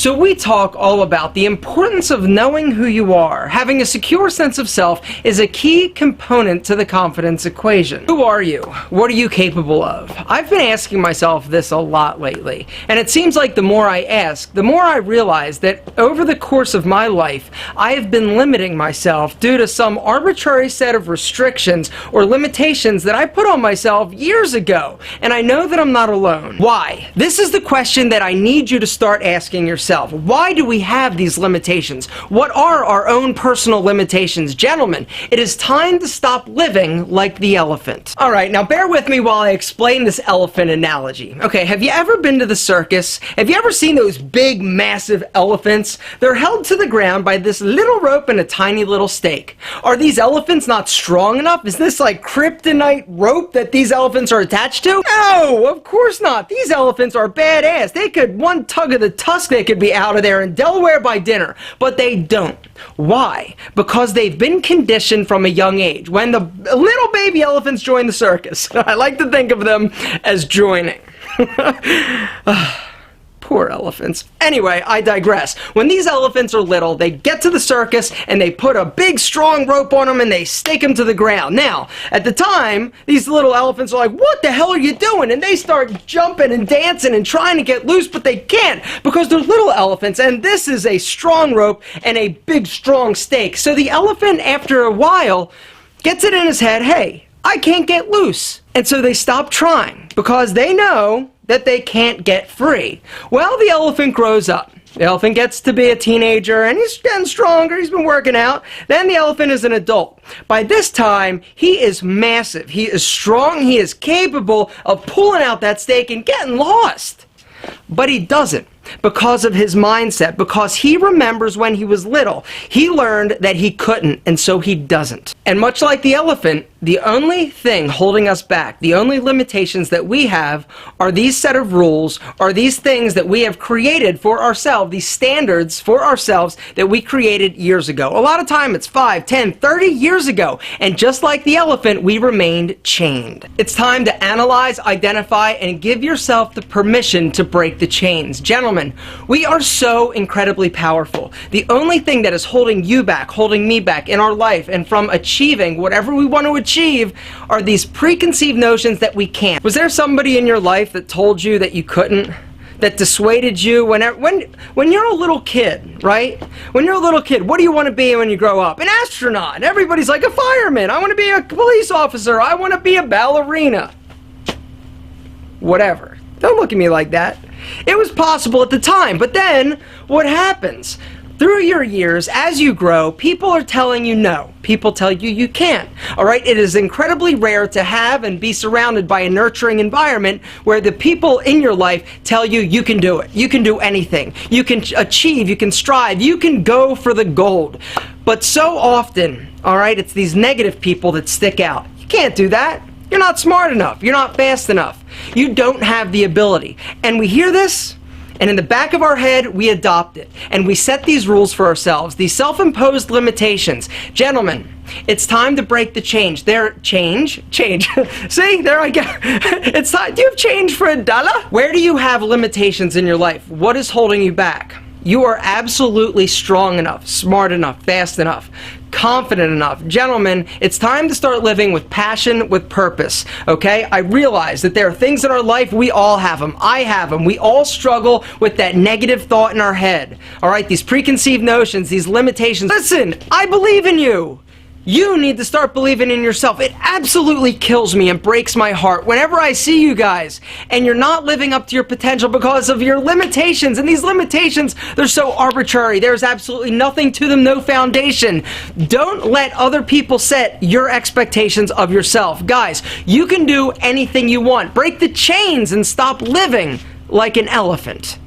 So we talk all about the importance of knowing who you are. Having a secure sense of self is a key component to the confidence equation. Who are you? What are you capable of? I've been asking myself this a lot lately, and it seems like the more I ask, the more I realize that over the course of my life, I have been limiting myself due to some arbitrary set of restrictions or limitations that I put on myself years ago, and I know that I'm not alone. Why? This is the question that I need you to start asking yourself. Why do we have these limitations? What are our own personal limitations? Gentlemen, it is time to stop living like the elephant. Alright, now bear with me while I explain this elephant analogy. Okay, have you ever been to the circus? Have you ever seen those big, massive elephants? They're held to the ground by this little rope and a tiny little stake. Are these elephants not strong enough? Is this like kryptonite rope that these elephants are attached to? No, of course not. These elephants are badass. They could, one tug of the tusk, they could be out of there in Delaware by dinner, but they don't. Why? Because they've been conditioned from a young age. When the little baby elephants join the circus, I like to think of them as joining. Poor elephants. Anyway, I digress. When these elephants are little, they get to the circus and they put a big strong rope on them and they stake them to the ground. Now, at the time, these little elephants are like, what the hell are you doing? And they start jumping and dancing and trying to get loose, but they can't because they're little elephants, and this is a strong rope and a big strong stake. So the elephant, after a while, gets it in his head, hey, I can't get loose. And so they stop trying because they know that they can't get free. Well, the elephant grows up. The elephant gets to be a teenager and he's getting stronger, he's been working out. Then the elephant is an adult. By this time, he is massive, he is strong, he is capable of pulling out that stake and getting lost. But he doesn't, because of his mindset, because he remembers when he was little, he learned that he couldn't, and so he doesn't. And much like the elephant, the only thing holding us back, the only limitations that we have are these set of rules, are these things that we have created for ourselves, these standards for ourselves that we created years ago. A lot of time it's 5, 10, 30 years ago, and just like the elephant, we remained chained. It's time to analyze, identify, and give yourself the permission to break the chains. Gentlemen, we are so incredibly powerful. The only thing that is holding you back, holding me back in our life and from achieving whatever we want to achieve are these preconceived notions that we can't. Was there somebody in your life that told you that you couldn't? That dissuaded you when you're a little kid, right? When you're a little kid, what do you want to be when you grow up? An astronaut. Everybody's like a fireman. I want to be a police officer. I want to be a ballerina. Whatever. Don't look at me like that. It was possible at the time, but then what happens? Through your years, as you grow, people are telling you no. People tell you you can't. Alright, it is incredibly rare to have and be surrounded by a nurturing environment where the people in your life tell you you can do it. You can do anything. You can achieve, you can strive, you can go for the gold. But so often, alright, it's these negative people that stick out. You can't do that. You're not smart enough. You're not fast enough. You don't have the ability. And we hear this, and in the back of our head, we adopt it. And we set these rules for ourselves, these self-imposed limitations. Gentlemen, it's time to break the change. Change. See, there I go. It's time. Do you have change for $1? Where do you have limitations in your life? What is holding you back? You are absolutely strong enough, smart enough, fast enough, confident enough. Gentlemen, it's time to start living with passion, with purpose, okay? I realize that there are things in our life, we all have them. I have them. We all struggle with that negative thought in our head, all right? These preconceived notions, these limitations. Listen, I believe in you. You need to start believing in yourself. It absolutely kills me and breaks my heart whenever I see you guys and you're not living up to your potential because of your limitations. And these limitations, they're so arbitrary. There's absolutely nothing to them, no foundation. Don't let other people set your expectations of yourself. Guys, you can do anything you want. Break the chains and stop living like an elephant.